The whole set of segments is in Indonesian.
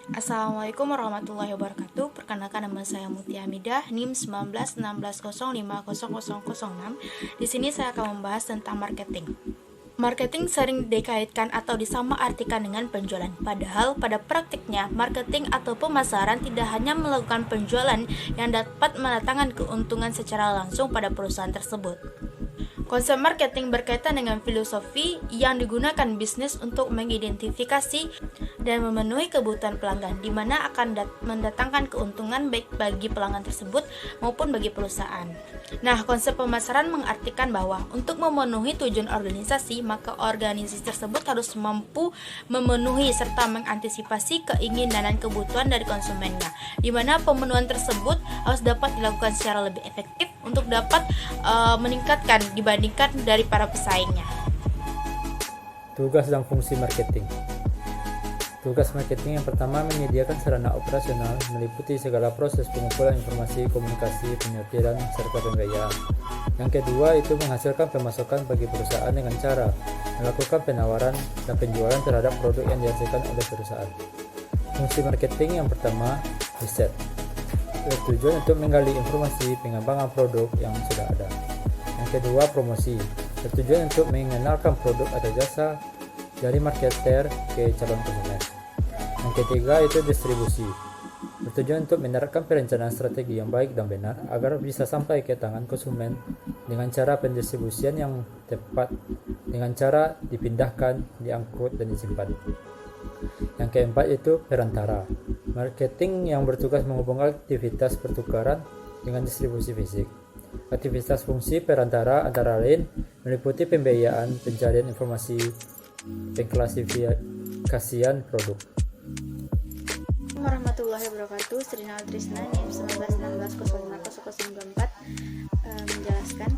Assalamualaikum warahmatullahi wabarakatuh. Perkenalkan, nama saya Mutia Hamidah, NIM 191601500006. Di sini saya akan membahas tentang marketing. Marketing sering dikaitkan atau disamaartikan dengan penjualan. Padahal pada praktiknya, marketing atau pemasaran tidak hanya melakukan penjualan yang dapat mendatangkan keuntungan secara langsung pada perusahaan tersebut. Konsep marketing berkaitan dengan filosofi yang digunakan bisnis untuk mengidentifikasi dan memenuhi kebutuhan pelanggan, di mana akan mendatangkan keuntungan baik bagi pelanggan tersebut maupun bagi perusahaan. Nah, konsep pemasaran mengartikan bahwa untuk memenuhi tujuan organisasi, maka organisasi tersebut harus mampu memenuhi serta mengantisipasi keinginan dan kebutuhan dari konsumennya, di mana pemenuhan tersebut harus dapat dilakukan secara lebih efektif untuk dapat meningkatkan dibandingkan dari para pesaingnya. Tugas dan fungsi marketing. Tugas marketing yang pertama menyediakan sarana operasional, meliputi segala proses pengumpulan informasi, komunikasi, penyortiran, serta pembiayaan. Yang kedua itu menghasilkan pemasukan bagi perusahaan dengan cara melakukan penawaran dan penjualan terhadap produk yang dihasilkan oleh perusahaan. Fungsi marketing yang pertama, riset. Bertujuan untuk menggali informasi pengembangan produk yang sudah ada. Yang kedua, promosi. Bertujuan untuk mengenalkan produk atau jasa dari marketer ke calon konsumen. Yang ketiga itu distribusi. Bertujuan untuk menerapkan perencanaan strategi yang baik dan benar agar bisa sampai ke tangan konsumen dengan cara pendistribusian yang tepat, dengan cara dipindahkan, diangkut, dan disimpan. Yang keempat itu perantara. Marketing yang bertugas menghubungkan aktivitas pertukaran dengan distribusi fisik. Aktivitas fungsi perantara antara lain meliputi pembiayaan, pencarian informasi, pengklasifikasian produk. Warahmatullahi wabarakatuh. Srinal Trisna, NIM 1916050094 menjelaskan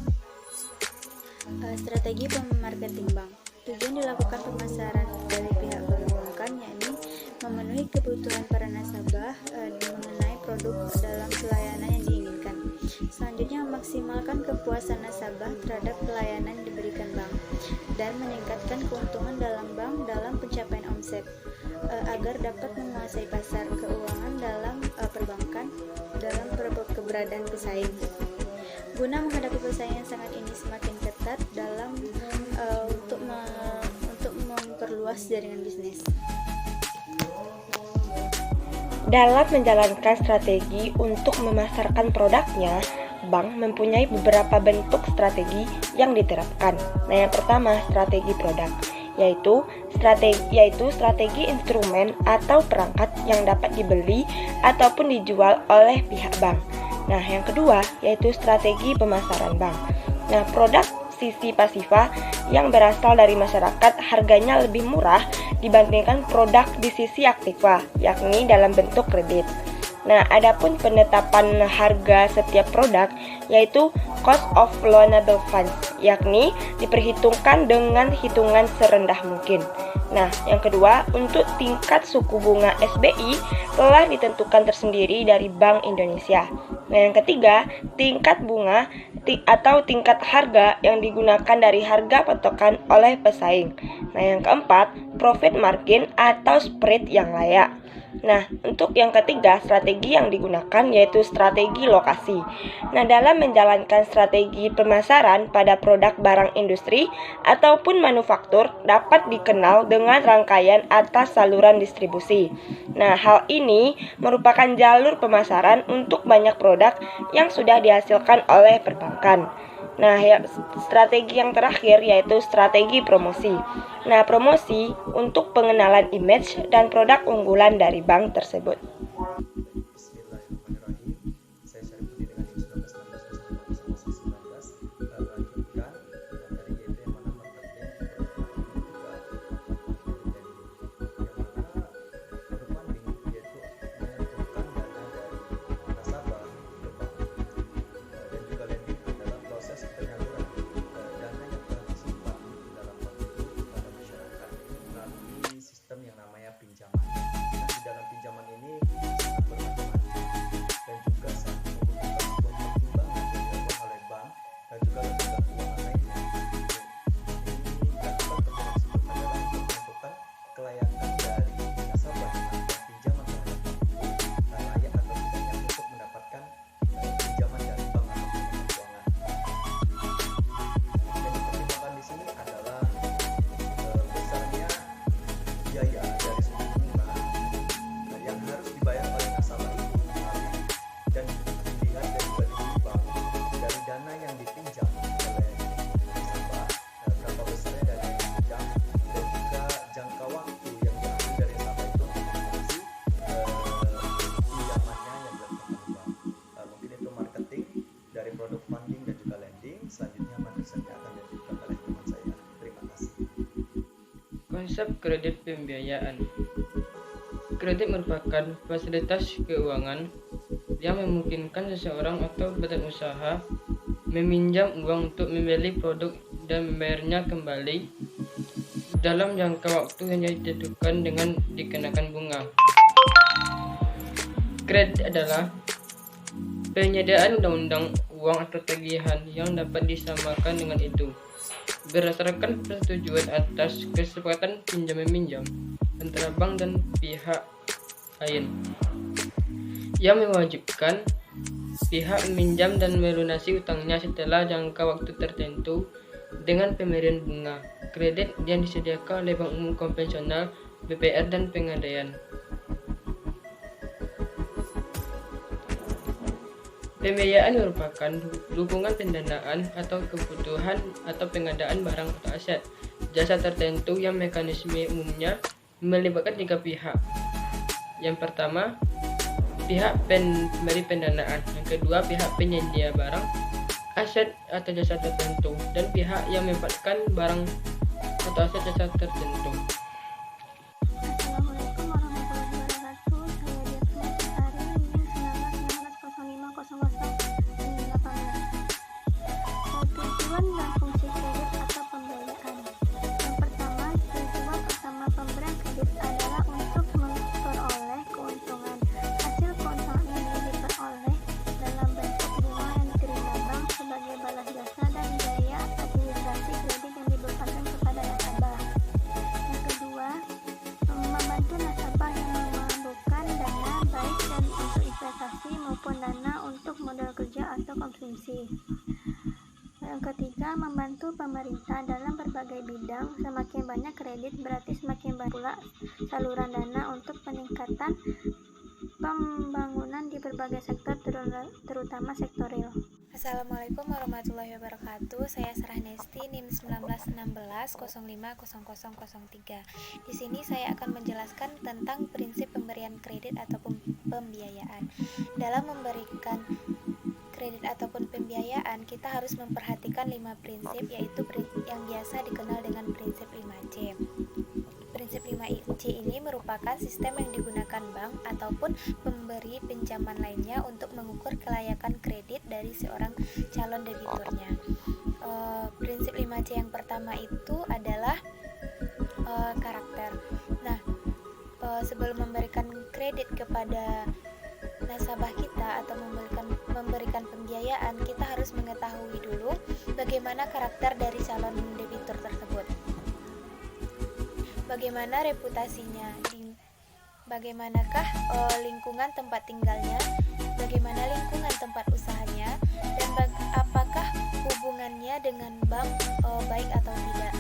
strategi pemarketing bank. Tujuan dilakukan pemasaran dari pihak perbankan, yakni memenuhi kebutuhan para nasabah mengenai produk dalam pelayanan yang diinginkan. Selanjutnya, memaksimalkan kepuasan nasabah terhadap pelayanan yang diberikan bank dan meningkatkan keuntungan dalam bank dalam pencapaian omset agar dapat menguasai pasar keuangan dalam perbankan dalam keberadaan pesaing. Guna menghadapi pesaing yang sangat ini semakin ketat dalam untuk memperluas jaringan bisnis. Dalam menjalankan strategi untuk memasarkan produknya, bank mempunyai beberapa bentuk strategi yang diterapkan. Nah, yang pertama, strategi produk, yaitu strategi instrumen atau perangkat yang dapat dibeli ataupun dijual oleh pihak bank. Nah, yang kedua, yaitu strategi pemasaran bank. Nah, produk sisi pasifa yang berasal dari masyarakat harganya lebih murah dibandingkan produk di sisi aktiva, yakni dalam bentuk kredit. Nah, adapun penetapan harga setiap produk yaitu cost of loanable funds, yakni diperhitungkan dengan hitungan serendah mungkin. Nah, yang kedua, untuk tingkat suku bunga SBI telah ditentukan tersendiri dari Bank Indonesia. Nah, yang ketiga, tingkat bunga atau tingkat harga yang digunakan dari harga patokan oleh pesaing. Nah, yang keempat, profit margin atau spread yang layak. Nah, untuk yang ketiga, strategi yang digunakan yaitu strategi lokasi. Nah, dalam menjalankan strategi pemasaran pada produk barang industri ataupun manufaktur dapat dikenal dengan rangkaian atas saluran distribusi. Nah, hal ini merupakan jalur pemasaran untuk banyak produk yang sudah dihasilkan oleh perbankan. Nah, strategi yang terakhir yaitu strategi promosi. Nah, promosi untuk pengenalan image dan produk unggulan dari bank tersebut. Bismillahirrahmanirrahim. Saya Syarifuddin dengan NIM 1916015019 lanjutkan dari YP yang mana marketing crowdfunding yaitu mengumpulkan dana dari nasabah ke bank dan juga lending adalah proses penyaluran dana yang telah disimpan di dalam bank itu kepada masyarakat melalui sistem yang namanya pinjaman. Nah, di dalam pinjaman ini Konsep kredit pembiayaan. Kredit merupakan fasilitas keuangan yang memungkinkan seseorang atau badan usaha meminjam uang untuk membeli produk dan membayarnya kembali dalam jangka waktu yang ditentukan dengan dikenakan bunga. Kredit adalah penyediaan undang-undang uang atau tagihan yang dapat disamakan dengan itu berdasarkan persetujuan atas kesepakatan pinjam-meminjam antara bank dan pihak lain yang mewajibkan pihak meminjam dan melunasi utangnya setelah jangka waktu tertentu dengan pemberian bunga kredit yang disediakan oleh bank umum konvensional, BPR, dan Pegadaian. Pembiayaan merupakan dukungan pendanaan atau kebutuhan atau pengadaan barang atau aset jasa tertentu yang mekanisme umumnya melibatkan 3 pihak. Yang pertama, pihak pemberi pendanaan. Yang kedua, pihak penyedia barang, aset atau jasa tertentu, dan pihak yang memanfaatkan barang atau aset jasa tertentu. Assalamualaikum warahmatullahi wabarakatuh. Saya Diatma Sari, NIM 19 Tujuan dan fungsi kredit atau pembiayaan. Yang pertama, tujuan utama pemberian kredit adalah untuk memperoleh keuntungan. Hasil keuntungan ini diperoleh dalam bentuk bunga yang diterima bank sebagai balas jasa dan biaya administrasi kredit yang dibebankan kepada nasabah. Yang kedua, membantu nasabah yang membutuhkan dana baik dan untuk investasi maupun dana untuk modal kerja atau konsumsi. Yang ketiga, membantu pemerintah dalam berbagai bidang. Semakin banyak kredit berarti semakin banyak pula saluran dana untuk peningkatan pembangunan di berbagai sektor, terutama sektor real. Assalamualaikum warahmatullahi wabarakatuh. Saya Sarah Nesti, NIM 1916050003. Di sini saya akan menjelaskan tentang prinsip pemberian kredit ataupun pembiayaan. Dalam memberikan kredit ataupun pembiayaan, kita harus memperhatikan 5 prinsip, yaitu yang biasa dikenal dengan prinsip 5C. Prinsip 5C ini merupakan sistem yang digunakan bank ataupun pemberi pinjaman lainnya untuk mengukur kelayakan kredit dari seorang calon debiturnya. Prinsip 5C yang pertama itu adalah karakter. Nah, sebelum memberikan kredit kepada nasabah kita atau memberikan pembiayaan, kita harus mengetahui dulu bagaimana karakter dari calon debitur tersebut. Bagaimana reputasinya, bagaimanakah lingkungan tempat tinggalnya, bagaimana lingkungan tempat usahanya, dan apakah hubungannya dengan bank baik atau tidak.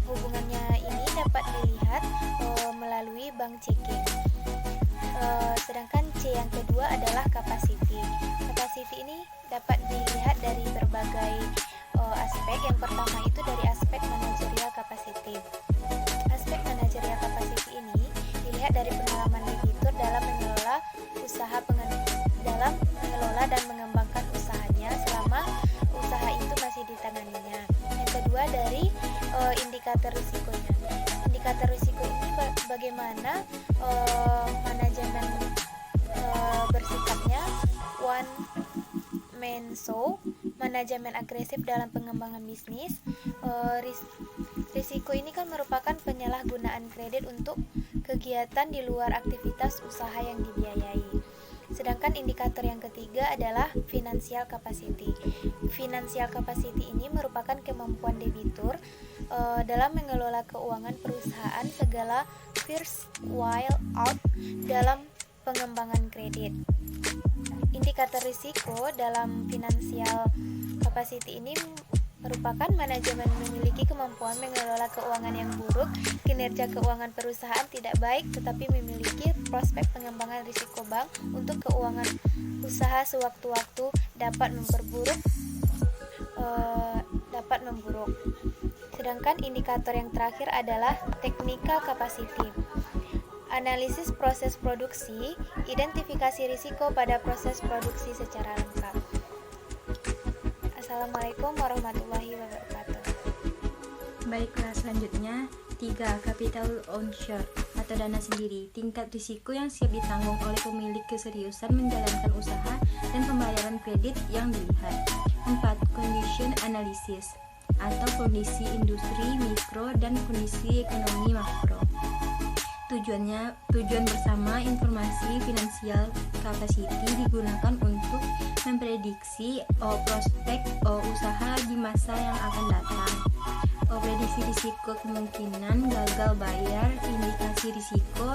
Hubungannya ini dapat dilihat melalui bank checking. Sedangkan C yang kedua adalah capacity. Capacity ini dapat dilihat dari berbagai aspek. Yang pertama itu dari aspek manajerial capacity. Aspek manajerial capacity ini dilihat dari pengalaman debitur dalam mengelola dan mengembangkan usahanya selama usaha itu masih ditanganinya. Yang kedua dari indikator risikonya. Indikator risiko ini bagaimana manajemen bersikapnya, one man show, manajemen agresif dalam pengembangan bisnis. Risiko ini kan merupakan penyalahgunaan kredit untuk kegiatan di luar aktivitas usaha yang dibiayai. Sedangkan indikator yang ketiga adalah financial capacity. Financial capacity ini merupakan kemampuan debitur dalam mengelola keuangan perusahaan segala first while out dalam pengembangan kredit. Indikator risiko dalam financial capacity ini merupakan manajemen memiliki kemampuan mengelola keuangan yang buruk, kinerja keuangan perusahaan tidak baik, tetapi memiliki prospek pengembangan risiko bank untuk keuangan usaha sewaktu-waktu dapat memburuk. Sedangkan indikator yang terakhir adalah technical capacity. Analisis proses produksi, identifikasi risiko pada proses produksi secara lengkap. Assalamualaikum warahmatullahi wabarakatuh. Baiklah, selanjutnya 3. Capital onshore atau dana sendiri, tingkat risiko yang siap ditanggung oleh pemilik keseriusan menjalankan usaha dan pembayaran kredit yang dilihat. 4. Condition analysis atau kondisi industri mikro dan kondisi ekonomi makro. Tujuan bersama informasi finansial capacity digunakan untuk memprediksi prospek usaha di masa yang akan datang. Prediksi risiko kemungkinan gagal bayar, indikasi risiko,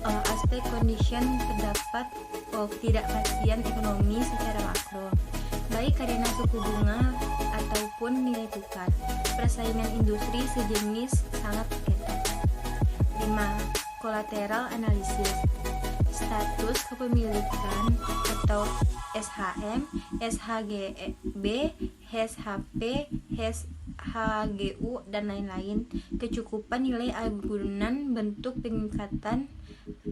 aspek condition terdapat ketidakpastian ekonomi secara makro, baik karena suku bunga ataupun nilai tukar. Persaingan industri sejenis sangat ketat. 5. Collateral analysis, status kepemilikan atau SHM, SHGB, SHP, HGU, dan lain-lain. Kecukupan nilai agunan, bentuk pengikatan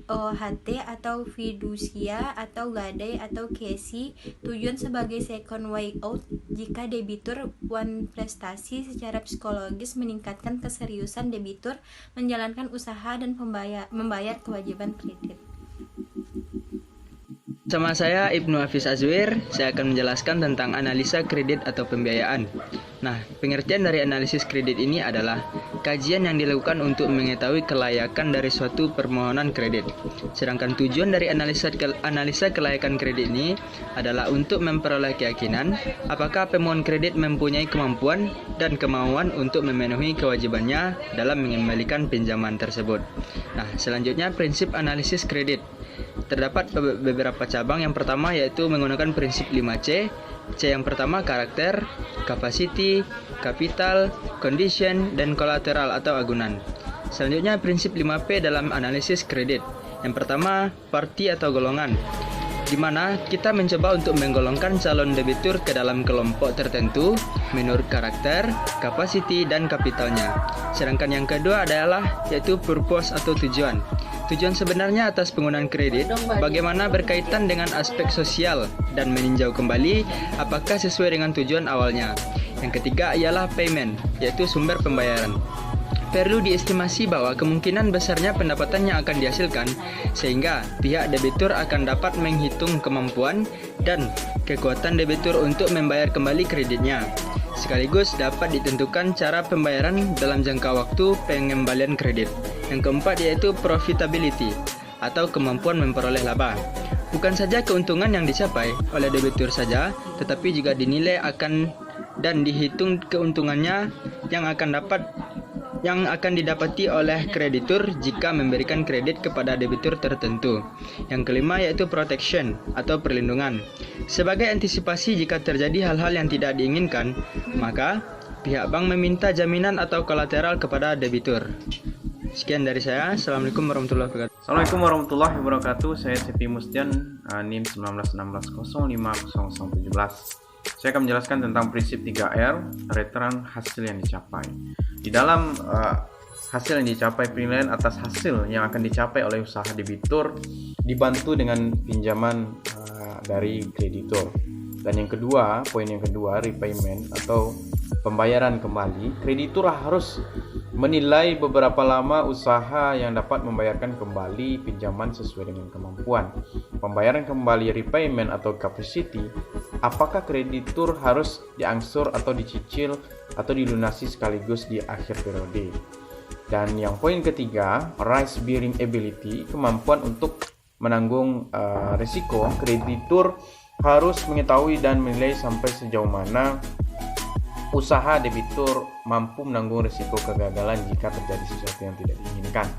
HT atau fidusia atau gadai atau KC. Tujuan sebagai second way out jika debitur one prestasi secara psikologis meningkatkan keseriusan debitur menjalankan usaha dan membayar kewajiban kredit. Sama saya Ibnu Hafiz Azwir, saya akan menjelaskan tentang analisa kredit atau pembiayaan. Nah, pengertian dari analisis kredit ini adalah kajian yang dilakukan untuk mengetahui kelayakan dari suatu permohonan kredit. Sedangkan tujuan dari analisa kelayakan kredit ini adalah untuk memperoleh keyakinan apakah pemohon kredit mempunyai kemampuan dan kemauan untuk memenuhi kewajibannya dalam mengembalikan pinjaman tersebut. Nah, selanjutnya prinsip analisis kredit. Terdapat beberapa cabang. Yang pertama yaitu menggunakan prinsip 5C. C yang pertama karakter, capacity, capital, condition, dan collateral atau agunan. Selanjutnya prinsip 5P dalam analisis kredit. Yang pertama party atau golongan, di mana kita mencoba untuk menggolongkan calon debitur ke dalam kelompok tertentu menurut karakter, capacity, dan kapitalnya. Sedangkan yang kedua adalah yaitu purpose atau tujuan. Tujuan sebenarnya atas penggunaan kredit bagaimana berkaitan dengan aspek sosial dan meninjau kembali apakah sesuai dengan tujuan awalnya. Yang ketiga ialah payment, yaitu sumber pembayaran. Perlu diestimasi bahwa kemungkinan besarnya pendapatan yang akan dihasilkan, sehingga pihak debitur akan dapat menghitung kemampuan dan kekuatan debitur untuk membayar kembali kreditnya. Sekaligus dapat ditentukan cara pembayaran dalam jangka waktu pengembalian kredit. Yang keempat yaitu profitability atau kemampuan memperoleh laba. Bukan saja keuntungan yang dicapai oleh debitur saja, tetapi juga dinilai akan dan dihitung keuntungannya yang akan didapati oleh kreditur jika memberikan kredit kepada debitur tertentu. Yang kelima yaitu protection atau perlindungan. Sebagai antisipasi jika terjadi hal-hal yang tidak diinginkan, maka pihak bank meminta jaminan atau kolateral kepada debitur. Sekian dari saya. Assalamualaikum warahmatullahi wabarakatuh. Assalamualaikum warahmatullahi wabarakatuh. Saya Sepi Mustian, NIM 1916050017. Saya akan menjelaskan tentang prinsip 3R, return hasil yang dicapai. Di dalam hasil yang dicapai, penilaian atas hasil yang akan dicapai oleh usaha debitur dibantu dengan pinjaman dari kreditur. Dan yang kedua, poin yang kedua, repayment atau pembayaran kembali. Kreditur harus menilai beberapa lama usaha yang dapat membayarkan kembali pinjaman sesuai dengan kemampuan. Pembayaran kembali repayment atau capacity, apakah kreditur harus diangsur atau dicicil atau dilunasi sekaligus di akhir periode. Dan yang poin ketiga, risk bearing ability, kemampuan untuk menanggung risiko. Kreditur harus mengetahui dan menilai sampai sejauh mana usaha debitur mampu menanggung risiko kegagalan jika terjadi sesuatu yang tidak diinginkan.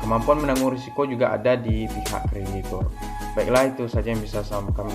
Kemampuan menanggung risiko juga ada di pihak kreditur. Baiklah, itu saja yang bisa kami